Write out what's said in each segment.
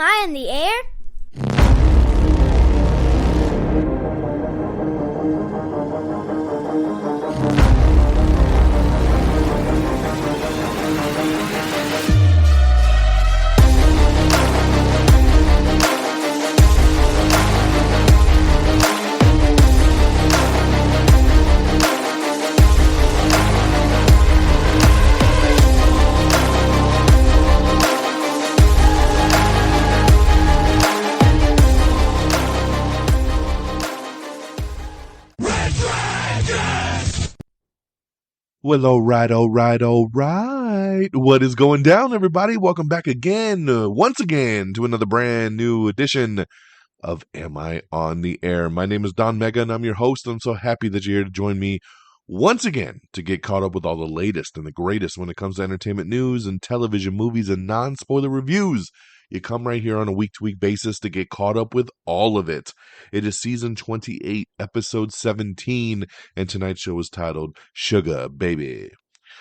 I in the air? Well, all right. What is going down, everybody? Welcome back again, once again, to another brand new edition of Am I on the Air? My name is DONMEGA, and I'm your host. I'm so happy that you're here to join me once again to get caught up with all the latest and the greatest when it comes to entertainment news and television, movies, and non-spoiler reviews. You come right here on a week-to-week basis to get caught up with all of it. It is season 28, episode 17, and tonight's show is titled Sugar Baby.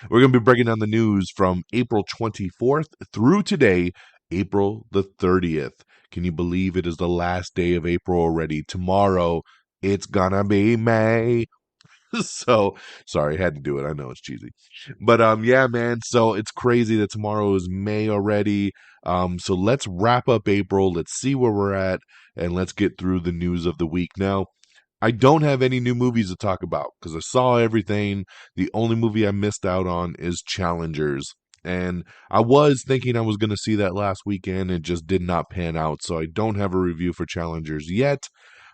We're going to be breaking down the news from April 24th through today, April the 30th. Can you believe it is the last day of April already? Tomorrow, it's gonna be May. So, sorry, had to do it. I know it's cheesy. But yeah, man, so it's crazy that tomorrow is May already. So let's wrap up April. Let's see where we're at, and let's get through the news of the week. Now, I don't have any new movies to talk about because I saw everything. The only movie I missed out on is Challengers. And I was thinking I was going to see that last weekend. It just did not pan out. So I don't have a review for Challengers yet.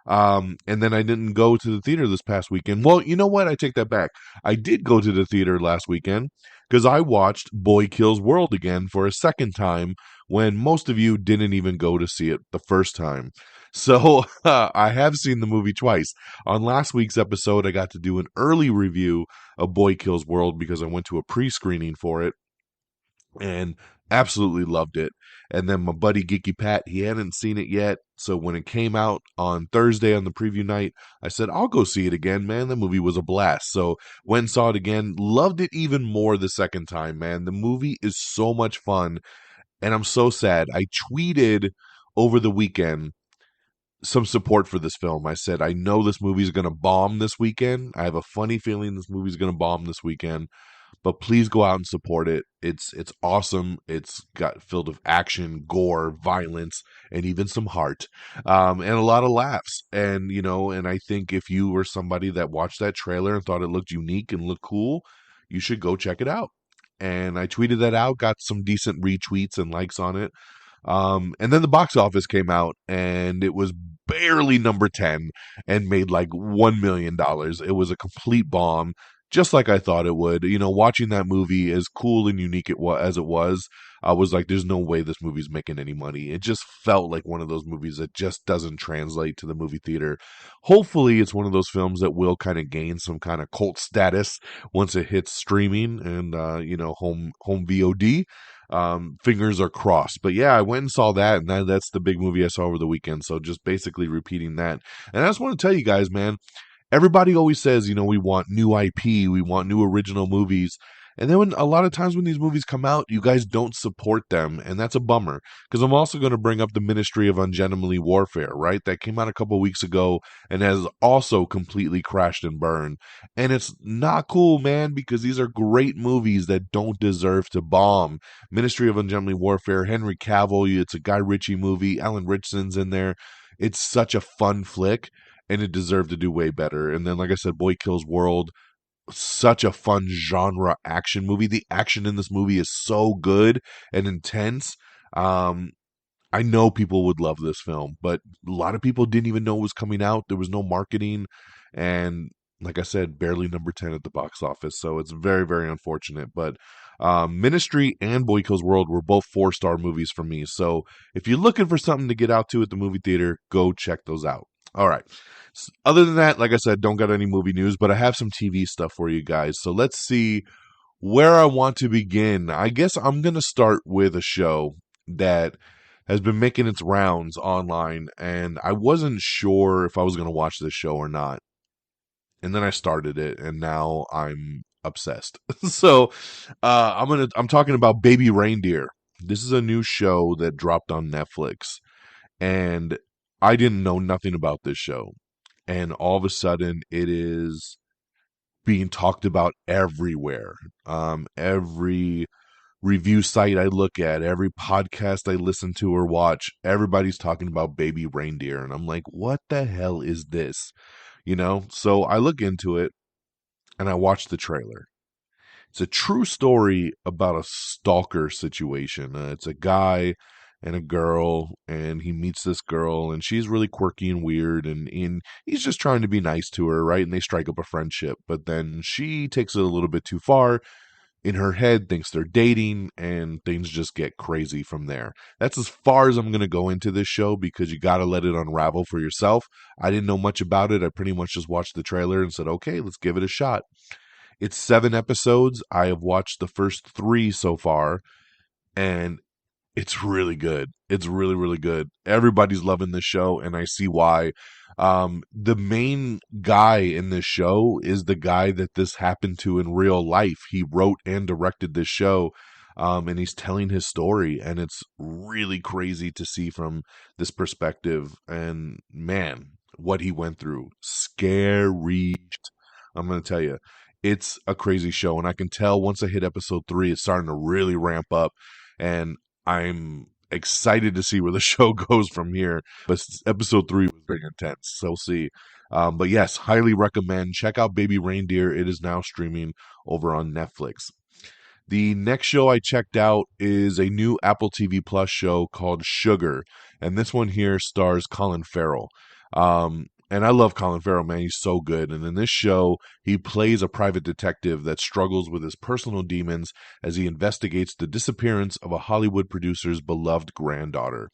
And then I didn't go to the theater this past weekend. Well, you know what? I take that back. I did go to the theater last weekend because I watched Boy Kills World again for a second time when most of you didn't even go to see it the first time. So I have seen the movie twice. On last week's episode, I got to do an early review of Boy Kills World because I went to a pre-screening for it and absolutely loved it. And then my buddy Geeky Pat, he hadn't seen it yet. So when it came out on Thursday on the preview night, I said, I'll go see it again, man. The movie was a blast. So went and saw it again. Loved it even more the second time, man. The movie is so much fun. And I'm so sad. I tweeted over the weekend some support for this film. I said, I know this movie is going to bomb this weekend. I have a funny feeling this movie is going to bomb this weekend. But please go out and support it. It's awesome. It's got filled with action, gore, violence, and even some heart, and a lot of laughs. And and I think if you were somebody that watched that trailer and thought it looked unique and looked cool, you should go check it out. And I tweeted that out, got some decent retweets and likes on it. And then the box office came out, and it was barely number 10 and made like $1 million. It was a complete bomb. Just like I thought it would. Watching that movie, as cool and unique as it was, I was like, there's no way this movie's making any money. It just felt like one of those movies that just doesn't translate to the movie theater. Hopefully, it's one of those films that will kind of gain some kind of cult status once it hits streaming and, home VOD. Fingers are crossed. But yeah, I went and saw that, and that's the big movie I saw over the weekend. So just basically repeating that. And I just want to tell you guys, man, everybody always says, we want new IP, we want new original movies. And then a lot of times when these movies come out, you guys don't support them. And that's a bummer. Because I'm also going to bring up the Ministry of Ungentlemanly Warfare, right? That came out a couple weeks ago and has also completely crashed and burned. And it's not cool, man, because these are great movies that don't deserve to bomb. Ministry of Ungentlemanly Warfare, Henry Cavill, it's a Guy Ritchie movie. Alan Richardson's in there. It's such a fun flick. And it deserved to do way better. And then, like I said, Boy Kills World, such a fun genre action movie. The action in this movie is so good and intense. I know people would love this film, but a lot of people didn't even know it was coming out. There was no marketing. And like I said, barely number 10 at the box office. So it's very, very unfortunate. But Ministry and Boy Kills World were both 4-star movies for me. So if you're looking for something to get out to at the movie theater, go check those out. All right. Other than that, like I said, don't got any movie news, but I have some TV stuff for you guys. So let's see where I want to begin. I guess I'm going to start with a show that has been making its rounds online, and I wasn't sure if I was going to watch this show or not. And then I started it, and now I'm obsessed. So I'm talking about Baby Reindeer This is a new show that dropped on Netflix, and I didn't know nothing about this show. And all of a sudden, it is being talked about everywhere. Every review site I look at, every podcast I listen to or watch, everybody's talking about Baby Reindeer. And I'm like, what the hell is this? So I look into it and I watch the trailer. It's a true story about a stalker situation. It's a guy and a girl, and he meets this girl, and she's really quirky and weird, and he's just trying to be nice to her, right? And they strike up a friendship, but then she takes it a little bit too far in her head, thinks they're dating, and things just get crazy from there. That's as far as I'm going to go into this show because you got to let it unravel for yourself. I didn't know much about it. I pretty much just watched the trailer and said, okay, let's give it a shot. It's 7 episodes. I have watched the first 3 so far, and it's really good. It's really, really good. Everybody's loving this show, and I see why. The main guy in this show is the guy that this happened to in real life. He wrote and directed this show, and he's telling his story, and it's really crazy to see from this perspective. And man, what he went through, scary. I'm going to tell you, it's a crazy show, and I can tell once I hit episode 3, it's starting to really ramp up, and I'm excited to see where the show goes from here. But episode 3 was very intense, so we'll see. But yes, highly recommend. Check out Baby Reindeer. It is now streaming over on Netflix. The next show I checked out is a new Apple TV Plus show called Sugar, and this one here stars Colin Farrell. And I love Colin Farrell, man. He's so good. And in this show, he plays a private detective that struggles with his personal demons as he investigates the disappearance of a Hollywood producer's beloved granddaughter.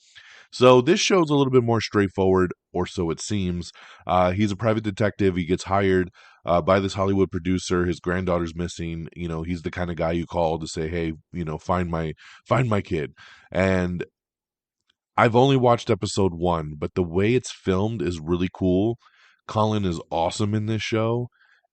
So this show's a little bit more straightforward, or so it seems. He's a private detective. He gets hired by this Hollywood producer. His granddaughter's missing. He's the kind of guy you call to say, "Hey, find my kid." And I've only watched episode 1, but the way it's filmed is really cool. Colin is awesome in this show,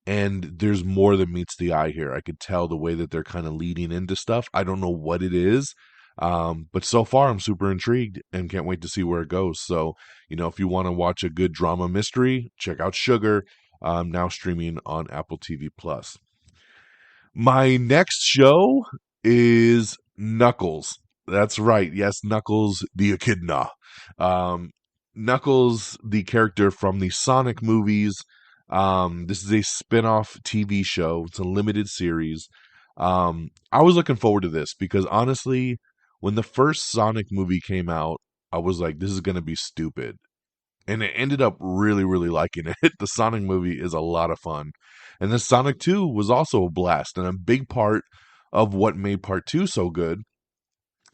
and there's more than meets the eye here. I could tell the way that they're kind of leading into stuff. I don't know what it is, but so far I'm super intrigued and can't wait to see where it goes. So, if you want to watch a good drama mystery, check out Sugar, now streaming on Apple TV Plus. My next show is Knuckles. That's right. Yes, Knuckles the Echidna. Um, Knuckles, the character from the Sonic movies. This is a spin-off TV show. It's a limited series. I was looking forward to this because honestly, when the first Sonic movie came out, I was like, this is going to be stupid. And it ended up really, really liking it. The Sonic movie is a lot of fun. And then Sonic 2 was also a blast. And a big part of what made part 2 so good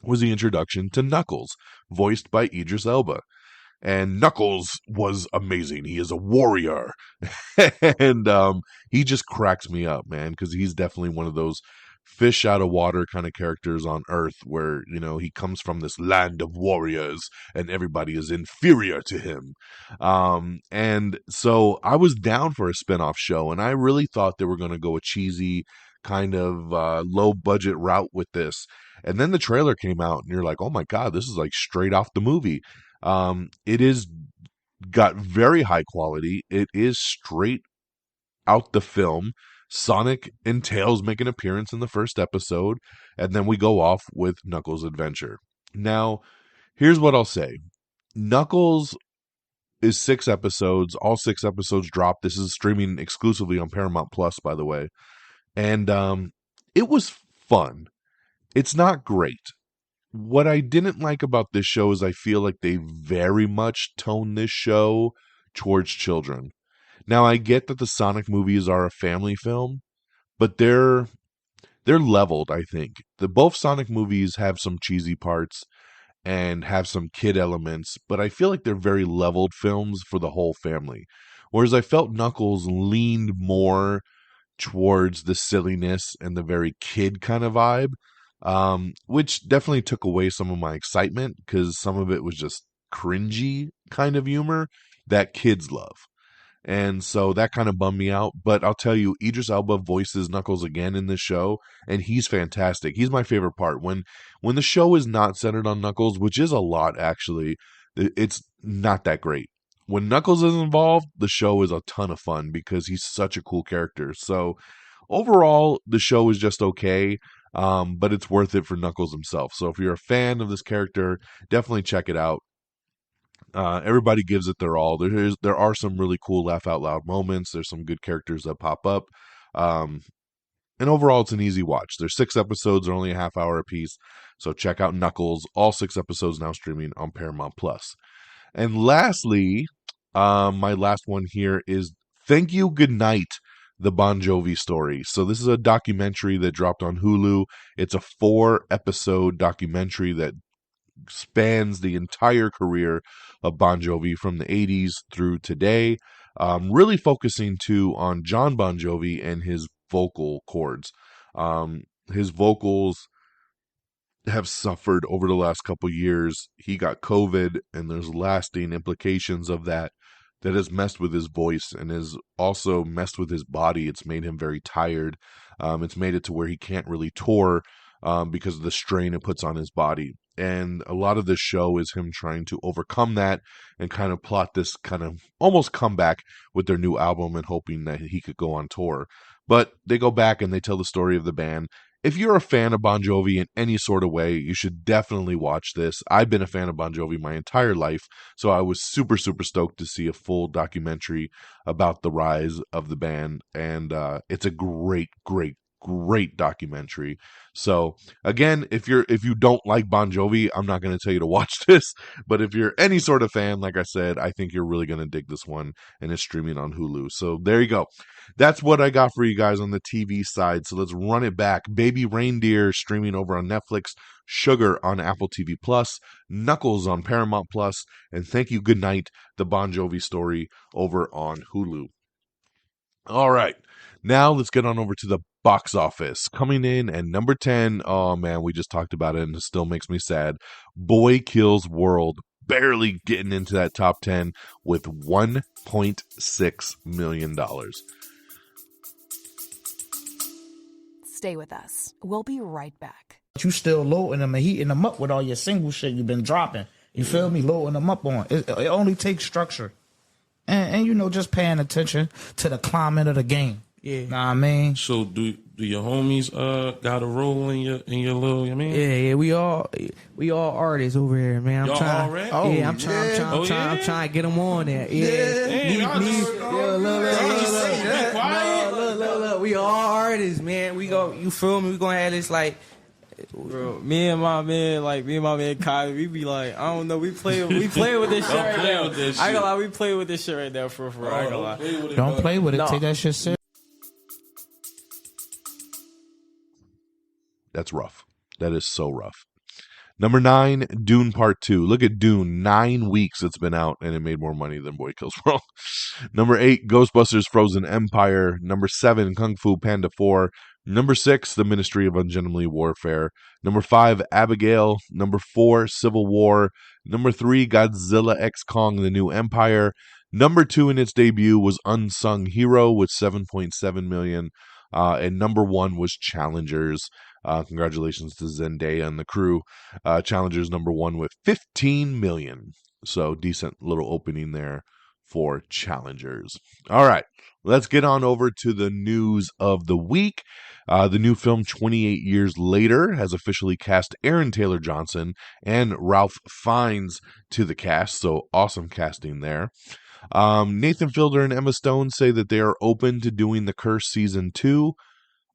was the introduction to Knuckles, voiced by Idris Elba. And Knuckles was amazing. He is a warrior. and he just cracks me up, man, because he's definitely one of those fish out of water kind of characters on Earth where, he comes from this land of warriors and everybody is inferior to him. And so I was down for a spin-off show, and I really thought they were going to go a cheesy kind of low budget route with this. And then the trailer came out and you're like, oh my God, this is like straight off the movie. It is got very high quality. It is straight out the film. Sonic and Tails make an appearance in the first episode, and then we go off with Knuckles' adventure. Now, here's what I'll say. Knuckles is 6 episodes. All 6 episodes drop. This is streaming exclusively on Paramount Plus, by the way. And it was fun. It's not great. What I didn't like about this show is I feel like they very much tone this show towards children. Now I get that the Sonic movies are a family film, but they're leveled, I think. The both Sonic movies have some cheesy parts and have some kid elements, but I feel like they're very leveled films for the whole family. Whereas I felt Knuckles leaned more towards the silliness and the very kid kind of vibe, which definitely took away some of my excitement because some of it was just cringy kind of humor that kids love. And so that kind of bummed me out. But I'll tell you, Idris Elba voices Knuckles again in this show, and he's fantastic. He's my favorite part. When the show is not centered on Knuckles, which is a lot actually, it's not that great. When Knuckles is involved, the show is a ton of fun because he's such a cool character. So overall, the show is just okay, but it's worth it for Knuckles himself. So if you're a fan of this character, definitely check it out. Everybody gives it their all. There are some really cool laugh out loud moments. There's some good characters that pop up. Um, and overall, it's an easy watch. There's 6 episodes, they're only a half hour apiece. So check out Knuckles. All 6 episodes now streaming on Paramount Plus. And lastly, my last one here is Thank You Goodnight, the Bon Jovi Story. So this is a documentary that dropped on Hulu. It's a 4-episode documentary that spans the entire career of Bon Jovi from the 80s through today, really focusing too on John Bon Jovi and his vocal cords. His vocals have suffered over the last couple years. He got COVID, and there's lasting implications of that has messed with his voice and has also messed with his body. It's made him very tired. It's made it to where he can't really tour because of the strain it puts on his body. And a lot of this show is him trying to overcome that and kind of plot this kind of almost comeback with their new album and hoping that he could go on tour. But they go back and they tell the story of the band. If you're a fan of Bon Jovi in any sort of way, you should definitely watch this. I've been a fan of Bon Jovi my entire life, so I was super, super stoked to see a full documentary about the rise of the band. And it's a great, great, great documentary. So again, if you don't like Bon Jovi, I'm not going to tell you to watch this, but if you're any sort of fan, like I said, I think you're really going to dig this one, and it's streaming on Hulu. So there you go. That's what I got for you guys on the TV side. So let's run it back. Baby Reindeer streaming over on Netflix, Sugar on Apple TV Plus, Knuckles on Paramount Plus, and Thank You Goodnight, the Bon Jovi Story over on Hulu. All right. Now let's get on over to the box office. Coming in at number 10. Oh man, we just talked about it and it still makes me sad. Boy Kills World. Barely getting into that top 10 with $1.6 million. Stay with us. We'll be right back. You still loading them and heating them up with all your single shit you've been dropping. You feel me? Loading them up on. It only takes structure. And you know, just paying attention to the climate of the game. Yeah. Know what I mean? So do your homies got a role in your little, you know what I mean? Yeah, we all artists over here, man. Y'all all right? I'm trying to get them on there. Yeah. Look, we all artists, man. You feel me? We gonna have this like, bro, me and my man Kai, we be like, I don't know, we play with this shit right now. I ain't gonna lie, we play with this shit right now for I ain't gonna lie. Don't play with it. No. Take that shit serious. That's rough. That is so rough. Number 9, Dune Part 2. Look at Dune. 9 weeks it's been out, and it made more money than Boy Kills World. Number 8, Ghostbusters Frozen Empire. Number 7, Kung Fu Panda 4. Number 6, The Ministry of Ungenly Warfare. Number 5, Abigail. Number 4, Civil War. Number 3, Godzilla X Kong The New Empire. Number 2 in its debut was Unsung Hero with $7.7 million. And number 1 was Challengers. Congratulations to Zendaya and the crew. Challengers number 1 with $15 million. So decent little opening there for Challengers. All right, let's get on over to the news of the week. The new film 28 Years Later has officially cast Aaron Taylor Johnson and Ralph Fiennes to the cast. So awesome casting there. Nathan Fielder and Emma Stone say that they are open to doing The Curse Season 2.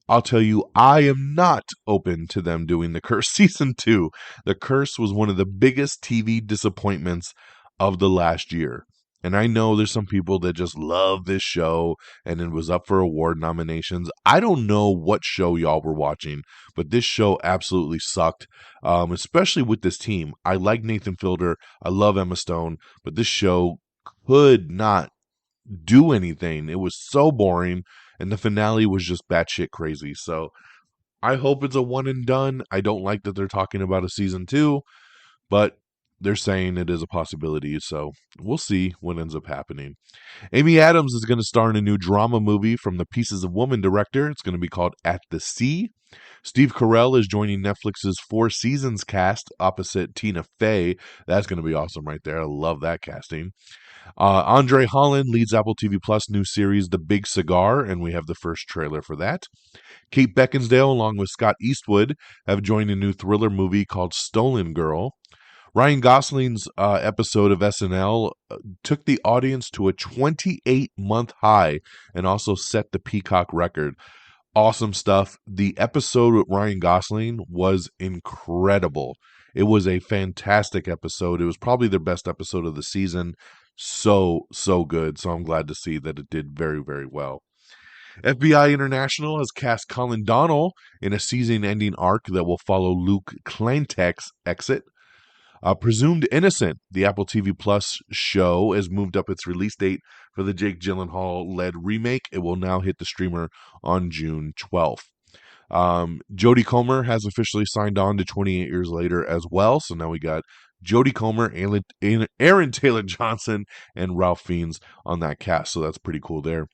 I'll tell you, I am not open to them doing The Curse Season 2. The Curse was one of the biggest TV disappointments of the last year. And I know there's some people that just love this show and it was up for award nominations. I don't know what show y'all were watching, but this show absolutely sucked, especially with this team. I like Nathan Fielder. I love Emma Stone, but this show could not do anything. It was so boring, and the finale was just batshit crazy. So I hope it's a one and done. I don't like that they're talking about a season 2, but they're saying it is a possibility, so we'll see what ends up happening. Amy Adams is going to star in a new drama movie from the Pieces of Woman director. It's going to be called At the Sea. Steve Carell is joining Netflix's Four Seasons cast opposite Tina Fey. That's going to be awesome right there. I love that casting. Andre Holland leads Apple TV Plus new series The Big Cigar, and we have the first trailer for that. Kate Beckinsale, along with Scott Eastwood, have joined a new thriller movie called Stolen Girl. Ryan Gosling's episode of SNL took the audience to a 28-month high and also set the Peacock record. Awesome stuff. The episode with Ryan Gosling was incredible. It was a fantastic episode. It was probably their best episode of the season. So good. So I'm glad to see that it did very, very well. FBI International has cast Colin Donnell in a season-ending arc that will follow Luke Kleintek's exit. Presumed Innocent, the Apple TV Plus show, has moved up its release date for the Jake Gyllenhaal-led remake. It will now hit the streamer on June 12th. Jodie Comer has officially signed on to 28 Years Later as well. So now we got Jodie Comer, Aaron Taylor-Johnson, and Ralph Fiennes on that cast. So that's pretty cool there.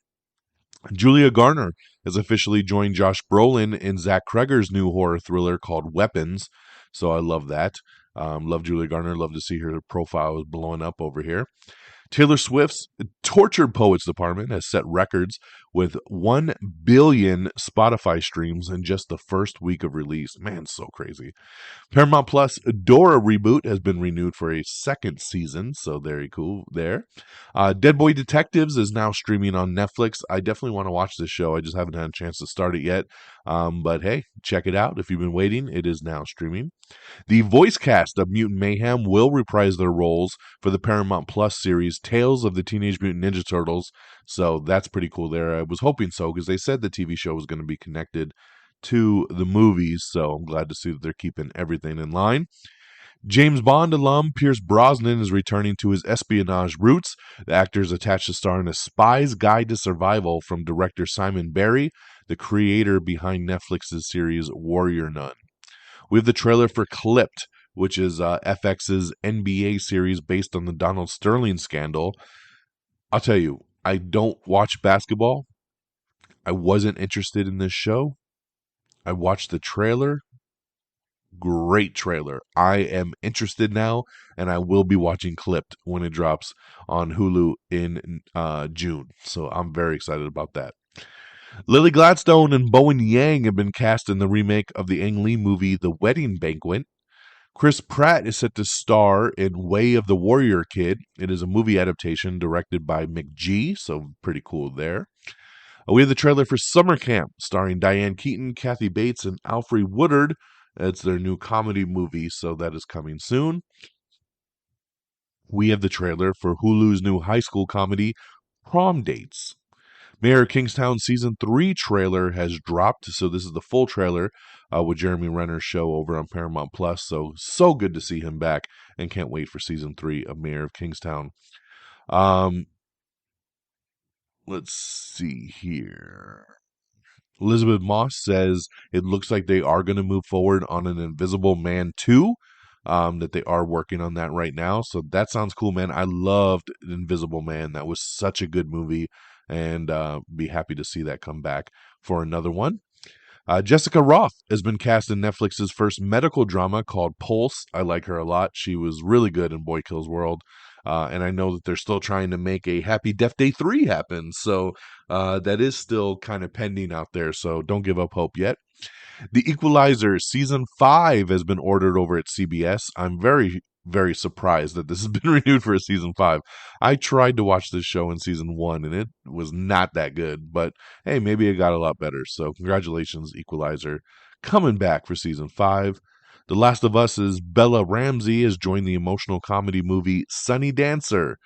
Julia Garner has officially joined Josh Brolin in Zach Cregger's new horror thriller called Weapons. So I love that. Love Julia Garner. Love to see her profile is blowing up over here. Taylor Swift's Tortured Poets department has set records with 1 billion Spotify streams in just the first week of release. Man, so crazy. Paramount Plus Dora reboot has been renewed for a second season, so very cool there. Dead Boy Detectives is now streaming on Netflix. I definitely want to watch this show. I just haven't had a chance to start it yet. But hey, check it out. If you've been waiting, it is now streaming. The voice cast of Mutant Mayhem will reprise their roles for the Paramount Plus series Tales of the Teenage Mutant Ninja Turtles. So that's pretty cool there. I was hoping so because they said the TV show was going to be connected to the movies. So I'm glad to see that they're keeping everything in line. James Bond alum Pierce Brosnan is returning to his espionage roots. The actor is attached to star in A Spy's Guide to Survival from director Simon Barry, the creator behind Netflix's series Warrior Nun. We have the trailer for Clipped, which is FX's NBA series based on the Donald Sterling scandal. I'll tell you, I don't watch basketball. I wasn't interested in this show. I watched the trailer. Great trailer. I am interested now, and I will be watching Clipped when it drops on Hulu in June. So I'm very excited about that. Lily Gladstone and Bowen Yang have been cast in the remake of the Ang Lee movie The Wedding Banquet. Chris Pratt is set to star in Way of the Warrior Kid. It is a movie adaptation directed by McG, so pretty cool there. We have the trailer for Summer Camp, starring Diane Keaton, Kathy Bates, and Alfre Woodard. It's their new comedy movie, so that is coming soon. We have the trailer for Hulu's new high school comedy, Prom Dates. Mayor of Kingstown Season 3 trailer has dropped, so this is the full trailer with Jeremy Renner's show over on Paramount Plus. So good to see him back, and can't wait for Season 3 of Mayor of Kingstown. Let's see here. Elizabeth Moss says it looks like they are going to move forward on an Invisible Man 2, that they are working on that right now. So that sounds cool, man. I loved Invisible Man. That was such a good movie, and be happy to see that come back for another one. Jessica Roth has been cast in Netflix's first medical drama called Pulse. I like her a lot. She was really good in Boy Kills World. And I know that they're still trying to make a Happy Death Day 3 happen. So that is still kind of pending out there. So don't give up hope yet. The Equalizer Season 5 has been ordered over at CBS. I'm very, very surprised that this has been renewed for a Season 5. I tried to watch this show in Season 1, and it was not that good. But, hey, maybe it got a lot better. So congratulations, Equalizer, coming back for Season 5. The Last of Us's Bella Ramsey has joined the emotional comedy movie Sunny Dancer.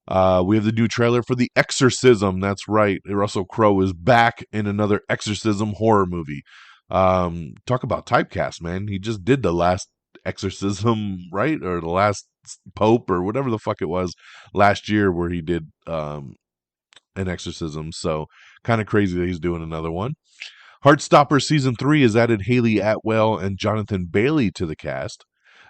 We have the new trailer for The Exorcism. That's right. Russell Crowe is back in another exorcism horror movie. Talk about typecast, man. He just did the last exorcism, right? Or the last Pope or whatever the fuck it was last year where he did an exorcism. So kind of crazy that he's doing another one. Heartstopper Season 3 has added Haley Atwell and Jonathan Bailey to the cast.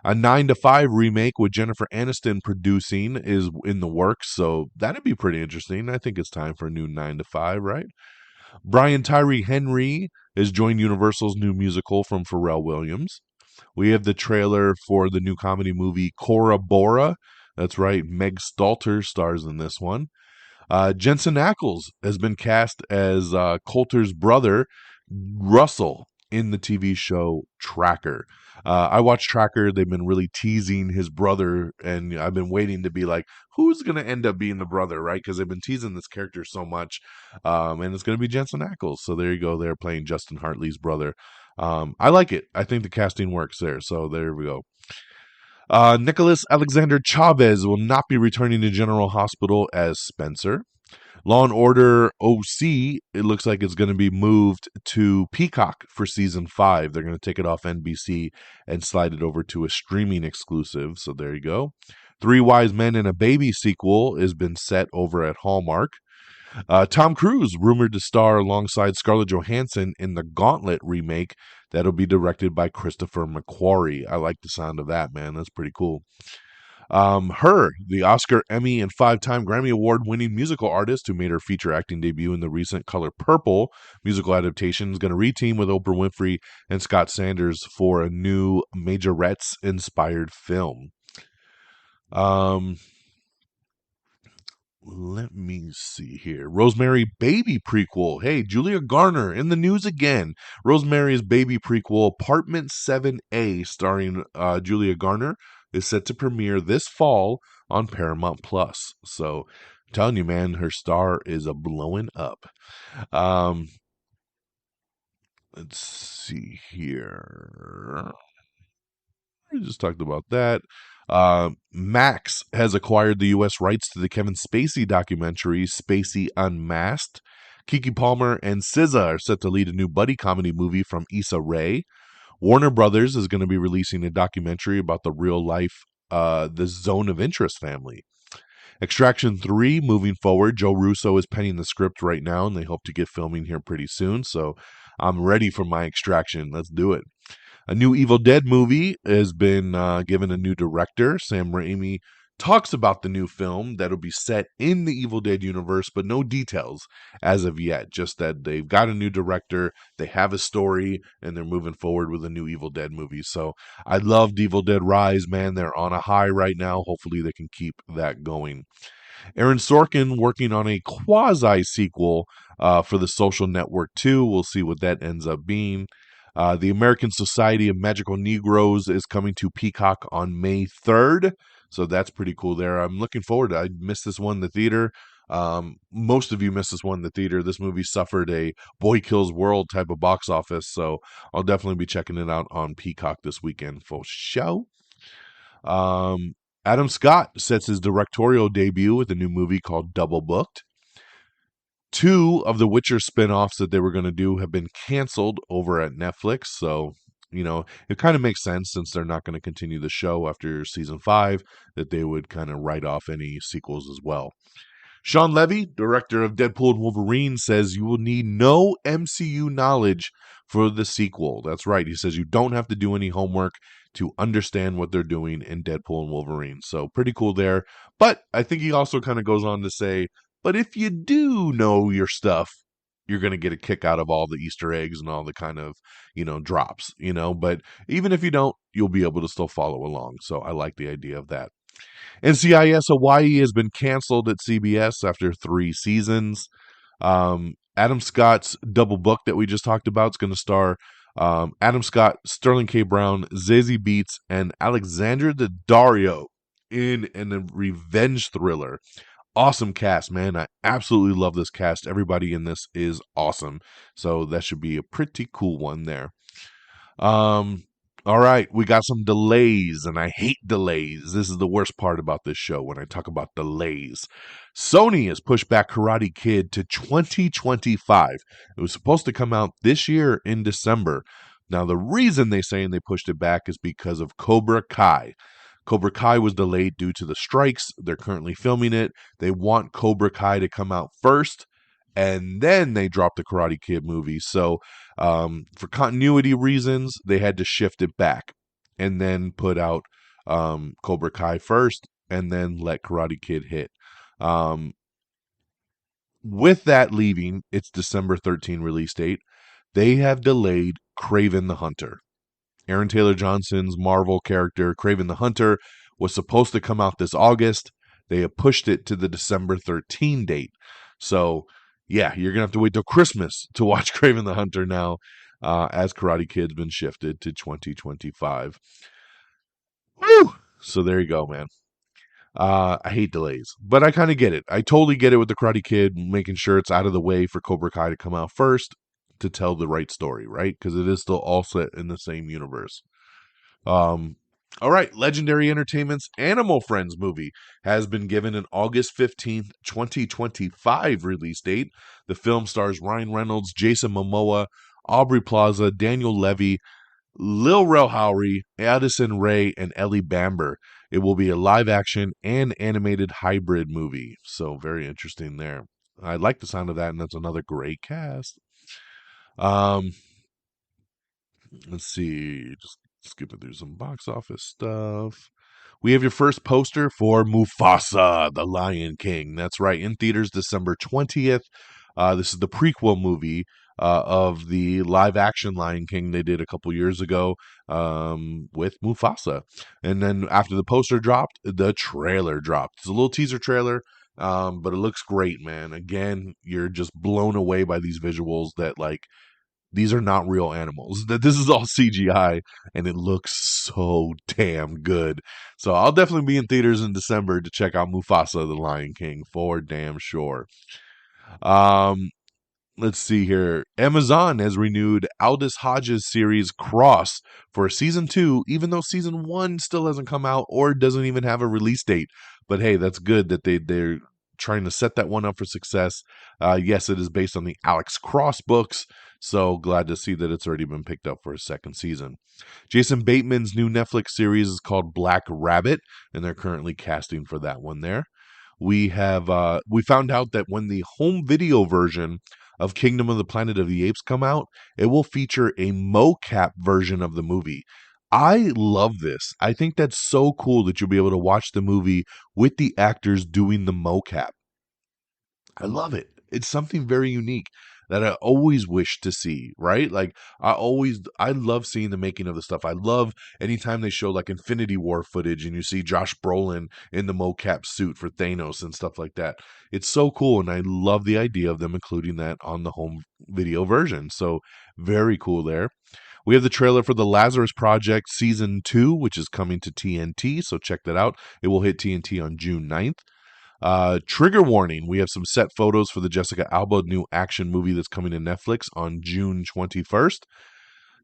A 9 to 5 remake with Jennifer Aniston producing is in the works, so that'd be pretty interesting. I think it's time for a new 9 to 5, right? Brian Tyree Henry has joined Universal's new musical from Pharrell Williams. We have the trailer for the new comedy movie Cora Bora. That's right, Meg Stalter stars in this one. Jensen Ackles has been cast as Coulter's brother, Russell, in the TV show Tracker. I watched Tracker. They've been really teasing his brother, and I've been waiting to be like, who's going to end up being the brother, right? Because they've been teasing this character so much, and it's going to be Jensen Ackles. So there you go. They're playing Justin Hartley's brother. I like it. I think the casting works there. So there we go. Nicholas Alexander Chavez will not be returning to General Hospital as Spencer. Law and Order OC, it looks like it's going to be moved to Peacock for season 5. They're going to take it off NBC and slide it over to a streaming exclusive. So there you go. Three Wise Men and a Baby sequel has been set over at Hallmark. Tom Cruise rumored to star alongside Scarlett Johansson in the Gauntlet remake that'll be directed by Christopher McQuarrie. I like the sound of that, man. That's pretty cool. Her, the Oscar, Emmy, and 5-time Grammy Award-winning musical artist who made her feature acting debut in the recent Color Purple musical adaptation, is going to reteam with Oprah Winfrey and Scott Sanders for a new Majorettes-inspired film. Let me see here. Rosemary Baby prequel. Hey, Julia Garner in the news again. Rosemary's Baby prequel, Apartment 7A, starring Julia Garner, is set to premiere this fall on Paramount Plus. So, I'm telling you, man, her star is blowing up. Let's see here. We just talked about that. Max has acquired the U.S. rights to the Kevin Spacey documentary, Spacey Unmasked. Keke Palmer and SZA are set to lead a new buddy comedy movie from Issa Rae. Warner Brothers is going to be releasing a documentary about the real life, the Zone of Interest family. Extraction 3, moving forward. Joe Russo is penning the script right now, and they hope to get filming here pretty soon. So I'm ready for my Extraction. Let's do it. A new Evil Dead movie has been given a new director. Sam Raimi talks about the new film that'll be set in the Evil Dead universe, but no details as of yet. Just that they've got a new director, they have a story, and they're moving forward with a new Evil Dead movie. So I loved Evil Dead Rise, man. They're on a high right now. Hopefully they can keep that going. Aaron Sorkin working on a quasi-sequel for The Social Network 2. We'll see what that ends up being. The American Society of Magical Negroes is coming to Peacock on May 3rd. So that's pretty cool there. I'm looking forward to it. I missed this one in the theater. Most of you missed this one in the theater. This movie suffered a Boy Kills World type of box office. So I'll definitely be checking it out on Peacock this weekend for show. Adam Scott sets his directorial debut with a new movie called Double Booked. 2 of the Witcher spinoffs that they were going to do have been canceled over at Netflix. So, it kind of makes sense since they're not going to continue the show after season 5 that they would kind of write off any sequels as well. Sean Levy, director of Deadpool and Wolverine, says you will need no MCU knowledge for the sequel. That's right. He says you don't have to do any homework to understand what they're doing in Deadpool and Wolverine. So pretty cool there. But I think he also kind of goes on to say, but if you do know your stuff, you're going to get a kick out of all the Easter eggs and all the kind of, drops, But even if you don't, you'll be able to still follow along. So I like the idea of that. NCIS Hawaii has been canceled at CBS after 3 seasons. Adam Scott's Double Book that we just talked about is going to star Adam Scott, Sterling K. Brown, Zazie Beetz, and Alexandra Daddario in a revenge thriller. Awesome cast, man. I absolutely love this cast. Everybody in this is awesome. So that should be a pretty cool one there. All right, we got some delays, and I hate delays. This is the worst part about this show when I talk about delays. Sony has pushed back Karate Kid to 2025. It was supposed to come out this year in December. Now, the reason they're saying they pushed it back is because of Cobra Kai. Cobra Kai was delayed due to the strikes. They're currently filming it. They want Cobra Kai to come out first, and then they dropped the Karate Kid movie. So for continuity reasons, they had to shift it back. and then put out Cobra Kai first, and then let Karate Kid hit. With that leaving its December 13 release date, they have delayed Kraven the Hunter. Aaron Taylor Johnson's Marvel character, Kraven the Hunter, was supposed to come out this August. They have pushed it to the December 13 date. So, yeah, you're going to have to wait till Christmas to watch Kraven the Hunter now, as Karate Kid's been shifted to 2025. Woo! So there you go, man. I hate delays, but I kind of get it. I totally get it with the Karate Kid, making sure it's out of the way for Cobra Kai to come out first to tell the right story, right? Because it is still all set in the same universe. All right, Legendary Entertainment's Animal Friends movie has been given an August 15th, 2025 release date. The film stars Ryan Reynolds, Jason Momoa, Aubrey Plaza, Daniel Levy, Lil Rel Howery, Addison Rae, and Ellie Bamber. It will be a live-action and animated hybrid movie. So very interesting there. I like the sound of that, and that's another great cast. Let's see. Just skipping through some box office stuff. We have your first poster for Mufasa, the Lion King. That's right, in theaters December 20th. This is the prequel movie of the live-action Lion King they did a couple years ago with Mufasa. And then after the poster dropped, the trailer dropped. It's a little teaser trailer, but it looks great, man. Again, you're just blown away by these visuals that, like, these are not real animals. That this is all CGI, and it looks so damn good. So I'll definitely be in theaters in December to check out Mufasa, the Lion King, for damn sure. Let's see here. Amazon has renewed Aldous Hodge's series Cross for season 2, even though season 1 still hasn't come out or doesn't even have a release date. But hey, that's good that they're trying to set that one up for success. Yes, it is based on the Alex Cross books, so glad to see that it's already been picked up for a second season. Jason Bateman's new Netflix series is called Black Rabbit, and they're currently casting for that one there. We found out that when the home video version of Kingdom of the Planet of the Apes come out, it will feature a mocap version of the movie. I love this. I think that's so cool that you'll be able to watch the movie with the actors doing the mocap. I love it. It's something very unique that I always wish to see, right? Like I love seeing the making of the stuff. I love anytime they show like Infinity War footage and you see Josh Brolin in the mocap suit for Thanos and stuff like that. It's so cool, and I love the idea of them including that on the home video version. So very cool there. We have the trailer for The Lazarus Project Season 2, which is coming to TNT, so check that out. It will hit TNT on June 9th. Trigger warning, we have some set photos for the Jessica Alba new action movie that's coming to Netflix on June 21st.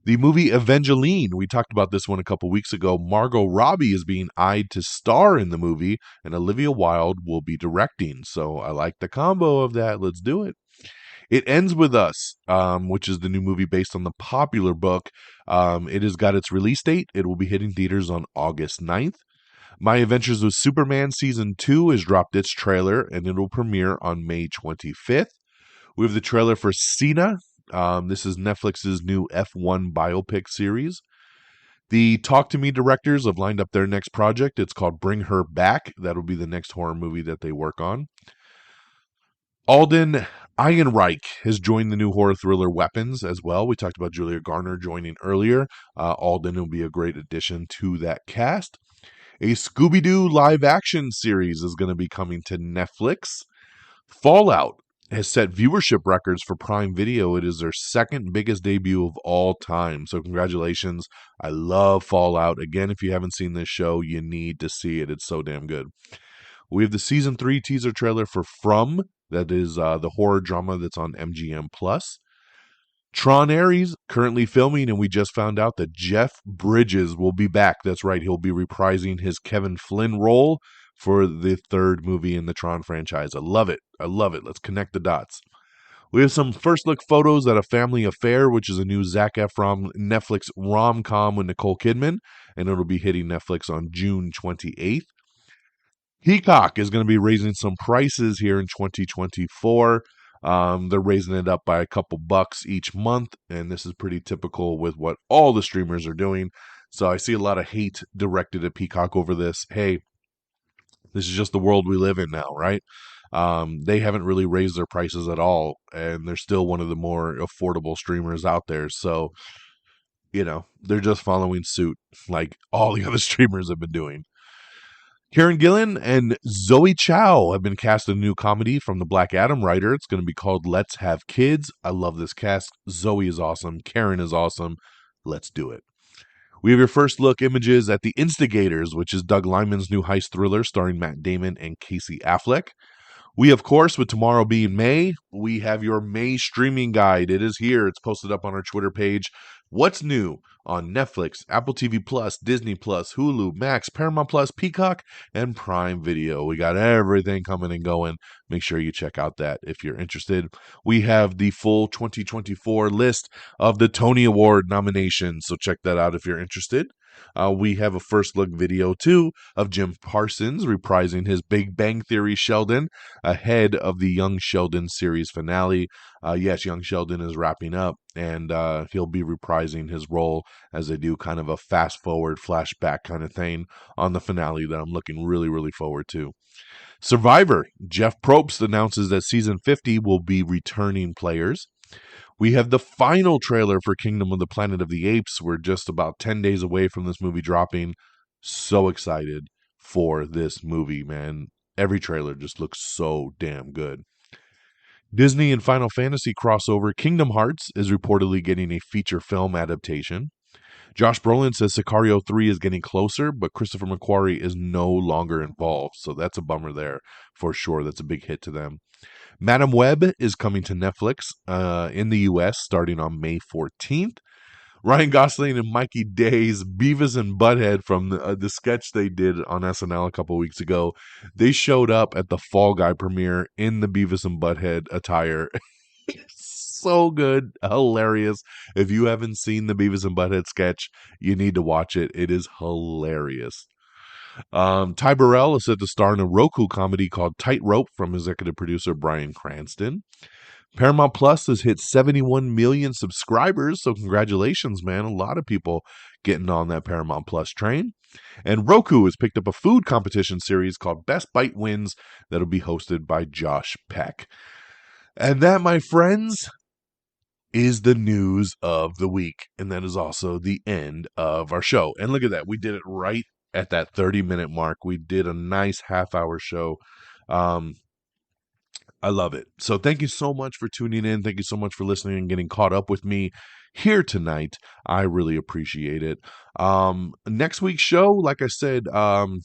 The movie Evangeline, we talked about this one a couple weeks ago. Margot Robbie is being eyed to star in the movie, and Olivia Wilde will be directing. So I like the combo of that. Let's do it. It Ends With Us, which is the new movie based on the popular book. It has got its release date. It will be hitting theaters on August 9th. My Adventures with Superman Season 2 has dropped its trailer, and it will premiere on May 25th. We have the trailer for Cena. This is Netflix's new F1 biopic series. The Talk to Me directors have lined up their next project. It's called Bring Her Back. That'll be the next horror movie that they work on. Alden Ehrenreich has joined the new horror thriller Weapons as well. We talked about Julia Garner joining earlier. Alden will be a great addition to that cast. A Scooby-Doo live-action series is going to be coming to Netflix. Fallout has set viewership records for Prime Video. It is their second biggest debut of all time. So congratulations. I love Fallout. Again, if you haven't seen this show, you need to see it. It's so damn good. We have the Season 3 teaser trailer for From. That is the horror drama that's on MGM+. Tron Ares currently filming, and we just found out that Jeff Bridges will be back. That's right, he'll be reprising his Kevin Flynn role for the third movie in the Tron franchise. I love it. I love it. Let's connect the dots. We have some first look photos at A Family Affair, which is a new Zac Efron Netflix rom-com with Nicole Kidman, and it'll be hitting Netflix on June 28th. Peacock is going to be raising some prices here in 2024. They're raising it up by a couple bucks each month, and this is pretty typical with what all the streamers are doing. So I see a lot of hate directed at Peacock over this. Hey, this is just the world we live in now, right? They haven't really raised their prices at all, and they're still one of the more affordable streamers out there. So, they're just following suit like all the other streamers have been doing. Karen Gillan and Zoe Chow have been cast in a new comedy from the Black Adam writer. It's going to be called Let's Have Kids. I love this cast. Zoe is awesome. Karen is awesome. Let's do it. We have your first look images at The Instigators, which is Doug Liman's new heist thriller starring Matt Damon and Casey Affleck. We, of course, with tomorrow being May, we have your May streaming guide. It is here. It's posted up on our Twitter page. What's new on Netflix, Apple TV Plus, Disney Plus, Hulu, Max, Paramount Plus, Peacock, and Prime Video. We got everything coming and going. Make sure you check out that if you're interested. We have the full 2024 list of the Tony Award nominations, so check that out if you're interested. We have a first look video, too, of Jim Parsons reprising his Big Bang Theory Sheldon ahead of the Young Sheldon series finale. Yes, Young Sheldon is wrapping up, and he'll be reprising his role as they do kind of a fast-forward flashback kind of thing on the finale that I'm looking really, really forward to. Survivor, Jeff Probst announces that season 50 will be returning players. We have the final trailer for Kingdom of the Planet of the Apes. We're just about 10 days away from this movie dropping. So excited for this movie, man. Every trailer just looks so damn good. Disney and Final Fantasy crossover Kingdom Hearts is reportedly getting a feature film adaptation. Josh Brolin says Sicario 3 is getting closer, but Christopher McQuarrie is no longer involved. So that's a bummer there for sure. That's a big hit to them. Madam Web is coming to Netflix in the U.S. starting on May 14th. Ryan Gosling and Mikey Day's Beavis and Butthead from the sketch they did on SNL a couple weeks ago. They showed up at the Fall Guy premiere in the Beavis and Butthead attire. So good, hilarious. If you haven't seen the Beavis and Butthead sketch, you need to watch it. It is hilarious. Ty Burrell is set to star in a Roku comedy called Tightrope from executive producer Bryan Cranston. Paramount Plus has hit 71 million subscribers, so congratulations, man. A lot of people getting on that Paramount Plus train. And Roku has picked up a food competition series called Best Bite Wins that'll be hosted by Josh Peck. And that, my friends, is the news of the week. And that is also the end of our show. And look at that. We did it right at that 30-minute mark. We did a nice half-hour show. I love it. So thank you so much for tuning in. Thank you so much for listening and getting caught up with me here tonight. I really appreciate it. Next week's show, like I said, does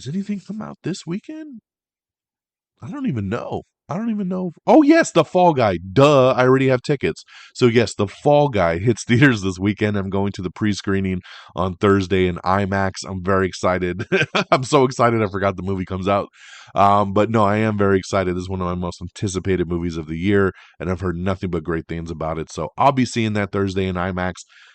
anything come out this weekend? I don't even know. Oh, yes, The Fall Guy. Duh, I already have tickets. So, yes, The Fall Guy hits theaters this weekend. I'm going to the pre-screening on Thursday in IMAX. I'm very excited. I'm so excited I forgot the movie comes out. But no, I am very excited. This is one of my most anticipated movies of the year, and I've heard nothing but great things about it. So I'll be seeing that Thursday in IMAX,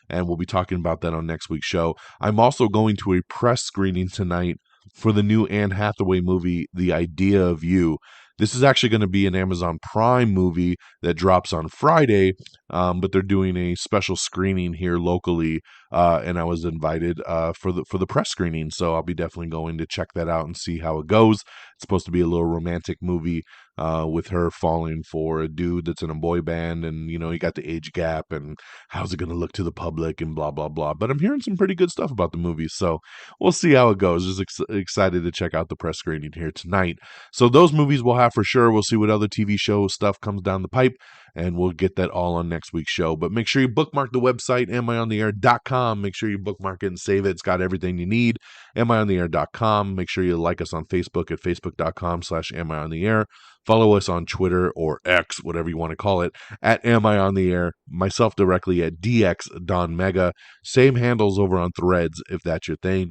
and we'll be talking about that on next week's show. I'm also going to a press screening tonight for the new Anne Hathaway movie, The Idea of You. This is actually going to be an Amazon Prime movie that drops on Friday, but they're doing a special screening here locally, and I was invited for the press screening, so I'll be definitely going to check that out and see how it goes. It's supposed to be a little romantic movie with her falling for a dude that's in a boy band, and you got the age gap, and how's it going to look to the public, and blah blah blah. But I'm hearing some pretty good stuff about the movie, so we'll see how it goes. Just excited to check out the press screening here tonight. So those movies we'll have for sure. We'll see what other TV show stuff comes down the pipe, and we'll get that all on next week's show. But make sure you bookmark the website, amiontheair.com. Make sure you bookmark it and save it. It's got everything you need. amiontheair.com. Make sure you like us on Facebook at facebook.com/amiontheair. Follow us on Twitter or X, whatever you want to call it, at Am I on the Air. Myself directly at DXDonMega. Same handles over on Threads if that's your thing.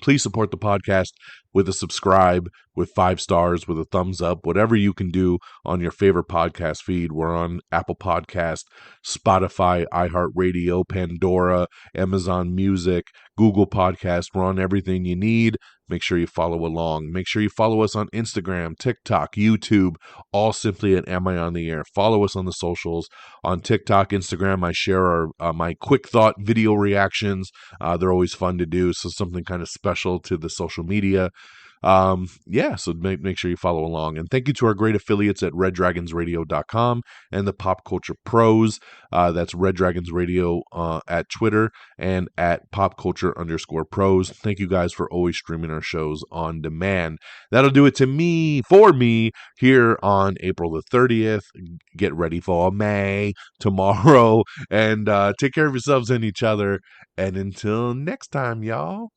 Please support the podcast with a subscribe, with 5 stars, with a thumbs up, whatever you can do on your favorite podcast feed. We're on Apple Podcast, Spotify, iHeartRadio, Pandora, Amazon Music, Google Podcast. We're on everything you need. make sure you follow along. Make sure you follow us on Instagram, TikTok, YouTube, all simply at Am I on the Air. Follow us on the socials. On TikTok, Instagram, I share my quick thought video reactions. They're always fun to do, so something kind of special to the social media. So make sure you follow along. And thank you to our great affiliates at reddragonsradio.com and the Pop Culture Pros. That's Red Dragons Radio at Twitter and at popculture_pros. Thank you guys for always streaming our shows on demand. That'll do it for me here on April the 30th. Get ready for May tomorrow, and take care of yourselves and each other. And until next time, y'all.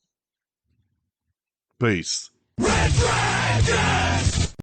Peace. Red Dragon!